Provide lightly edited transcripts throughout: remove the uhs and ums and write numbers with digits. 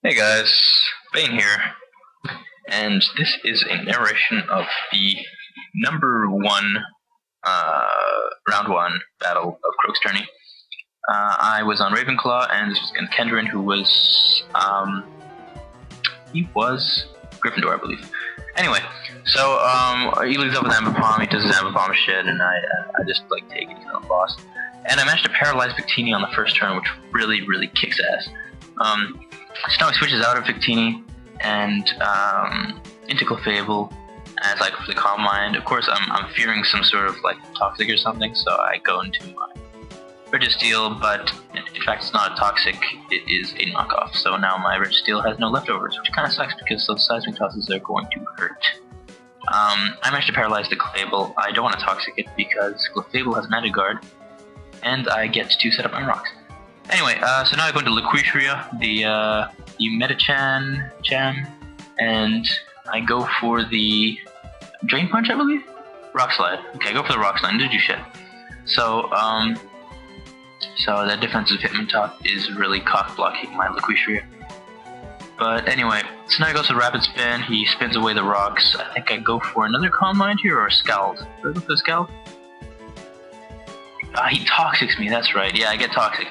Hey guys, Bane here, and this is a narration of the number one, round one battle of Croak's tourney. I was on Ravenclaw, and this was against Kendriin, who was, he was Gryffindor, I believe. Anyway, so, he leads up with Amber Palm, he does his Amber Palm shit, and I just, like, take it, kill the boss. And I managed to paralyze Victini on the first turn, which really kicks ass. So now he switches out of Victini and into Clefable as I go for the Calm Mind. Of course, I'm fearing some sort of like toxic or something, so I go into my Registeel, but in fact it's not a toxic, it is a knockoff. So now my Registeel has no leftovers, which kind of sucks because those seismic tosses are going to hurt. I managed to paralyze the Clefable. I don't want to toxic it because Clefable has Magic Guard, and I get to set up my rocks. Anyway, so now I go into Liquitria, the Metachan, and I go for the Drain Punch, I believe? Rock Slide. Okay, I go for the Rock Slide, did you shit. So, so that defensive Hitmontop is really cock-blocking my Liquitria. But anyway, so now he goes to Rapid Spin, he spins away the rocks. I think I go for another Calm Mind here, or a Scald. Do I go for the Scald? He Toxics me, that's right, yeah, I get Toxic.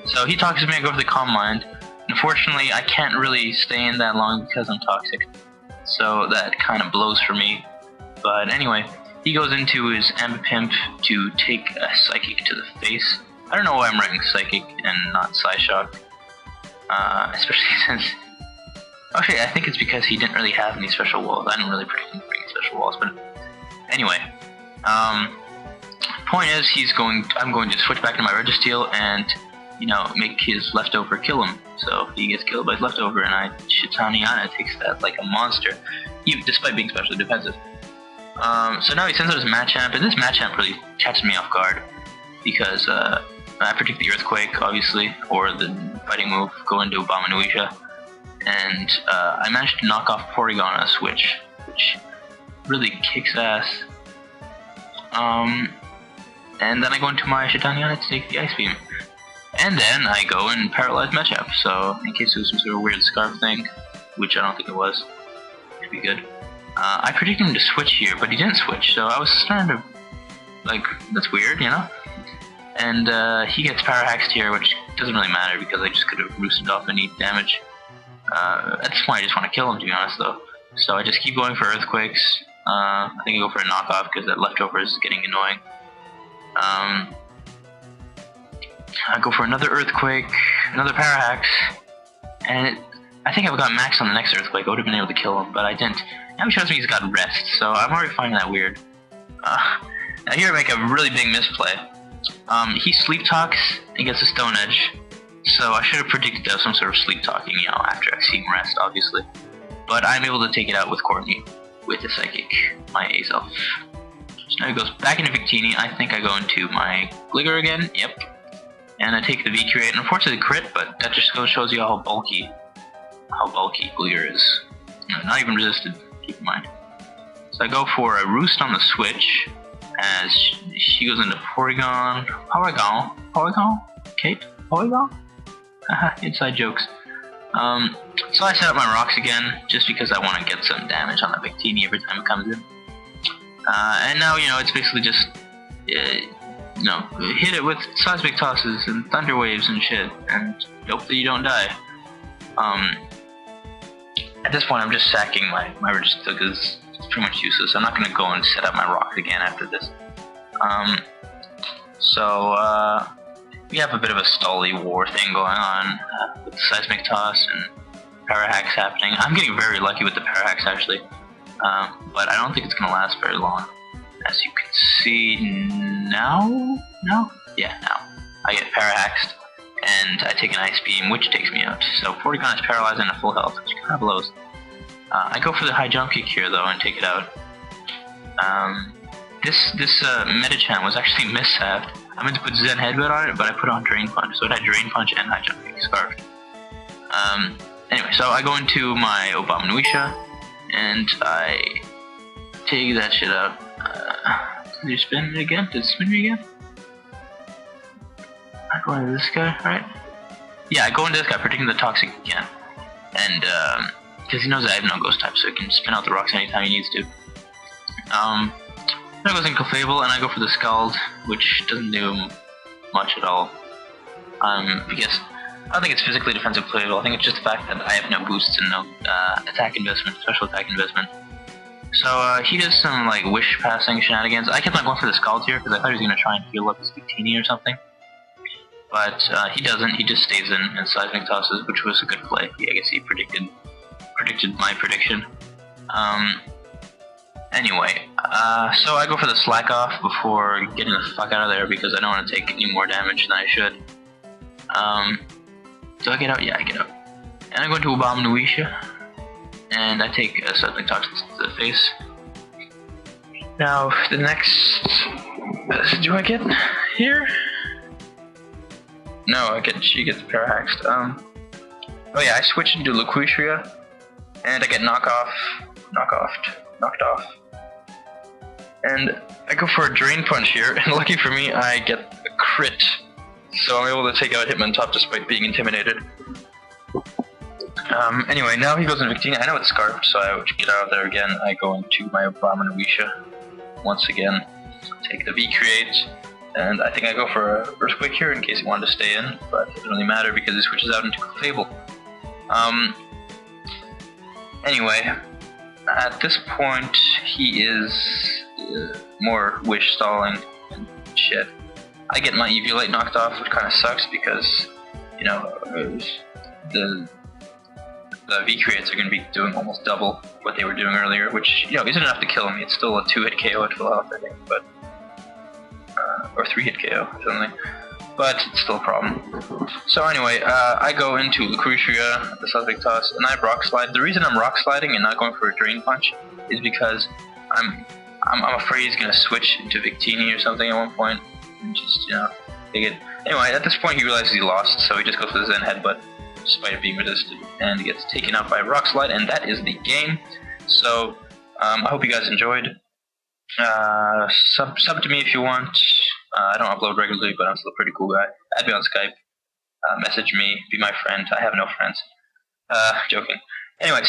So he Toxics me, I go for the Calm Mind. Unfortunately, I can't really stay in that long because I'm toxic. So that kind of blows for me. But anyway, he goes into his Ambipimp to take a Psychic to the face. I don't know why I'm writing Psychic and not Psyshock. Especially since... Actually, I think it's because he didn't really have any special walls. I didn't really predict him to bring special walls, but... Anyway. Point is, I'm going to switch back to my Registeel and... you know, make his leftover kill him. So he gets killed by his leftover, and Shitaniana takes that like a monster, even despite being specially defensive. So now he sends out his Machamp, and this Machamp really catches me off guard because I predict the Earthquake, obviously, or the fighting move, go into Abomination, and I managed to knock off Porygon on a switch, which really kicks ass. And then I go into my Shitaniana to take the Ice Beam. And then I go and paralyze Machamp, so in case it was some sort of weird scarf thing, which I don't think it was, should be good. I predicted him to switch here, but he didn't switch, so I was starting to, like, that's weird, you know? And he gets Power Haxed here, which doesn't really matter because I just could have roosted off any damage. At this point I just want to kill him, to be honest, though. So I just keep going for Earthquakes. I think I go for a knockoff because that leftover is getting annoying. I go for another Earthquake, another Power Hax, and I think if I got maxed on the next Earthquake, I would have been able to kill him, but I didn't. Now he shows me he's got Rest, so I'm already finding that weird. Now here I make a really big misplay. He Sleep Talks and gets a Stone Edge, so I should have predicted that some sort of Sleep Talking, you know, after I've seen Rest, obviously. But I'm able to take it out with Courtney, with the Psychic, my Azelf. So now he goes back into Victini. I think I go into my Gligar again, yep. And I take the V-Curate, and unfortunately crit, but that just shows you how bulky Gligar is. Not even resisted, keep in mind. So I go for a Roost on the switch, as she goes into Porygon, Kate? Porygon? Haha, inside jokes. So I set up my rocks again, just because I want to get some damage on the Victini every time it comes in. And now, you know, it's basically just... no, hit it with seismic tosses and thunder waves and shit, and hope that you don't die. At this point, I'm just sacking my Registeel because it's pretty much useless. I'm not gonna go and set up my rock again after this. We have a bit of a stally war thing going on with the seismic toss and Power Hax happening. I'm getting very lucky with the Power Hax actually, but I don't think it's gonna last very long. As you can see now? Yeah, now. I get Parahaxed, and I take an Ice Beam, which takes me out. So Porygon is paralyzed and at full health, which kind of blows. I go for the High Jump Kick here, though, and take it out. This Metachan was actually missapped. I meant to put Zen Headbutt on it, but I put on Drain Punch, so it had Drain Punch and High Jump Kick scarfed. Anyway, so I go into my Abomination, and I take that shit out. Did you spin it again? Did it spin me again? I go into this guy, right? Yeah, I go into this guy, predicting the Toxic again. and because he knows that I have no ghost type, so he can spin out the rocks anytime he needs to. Then I goes in Clefable, and I go for the Scald, which doesn't do much at all. Because I don't think it's physically defensive Clefable. I think it's just the fact that I have no boosts and no attack investment, special attack investment. So he does some like wish passing shenanigans. I kept on going for the Scald here because I thought he was going to try and heal up his Victini or something. But he doesn't. He just stays in and Seismic tosses, which was a good play. I guess he predicted my prediction. Anyway, so I go for the Slack Off before getting the fuck out of there because I don't want to take any more damage than I should. Do I get out? Yeah, I get out. And I go into Abomination, and I take a Seismic Toss to the face. Now, the next... do I get here? No, she gets Parahaxed. Oh yeah, I switch into Loquitria, and I get knocked off. And I go for a Drain Punch here, and lucky for me, I get a crit. So I'm able to take out Hitmontop despite being intimidated. Anyway, now he goes in Victini. I know it's Scarf, so I would get out of there again. I go into my Abomination once again, take the V-Create, and I think I go for a Earthquake here in case he wanted to stay in, but it doesn't really matter because he switches out into Clefable. Anyway, at this point, he is more wish stalling and shit. I get my Eviolite knocked off, which kind of sucks because, you know, the V-Creates are going to be doing almost double what they were doing earlier, which, you know, isn't enough to kill me. It's still a 2-hit KO at full health, I think, but, or 3-hit KO or something, but it's still a problem. So anyway, I go into Lucretia, the Seismic Toss, and I Rock Slide. The reason I'm Rock Sliding and not going for a Drain Punch is because I'm afraid he's going to switch into Victini or something at one point, and just, you know, take it. Anyway, at this point he realizes he lost, so he just goes for the Zen Headbutt, despite it being resisted, and he gets taken out by Rock Slide, and that is the game. So, I hope you guys enjoyed. Sub to me if you want. I don't upload regularly, but I'm still a pretty cool guy. Add me on Skype. Message me. Be my friend. I have no friends. Joking. Anyway,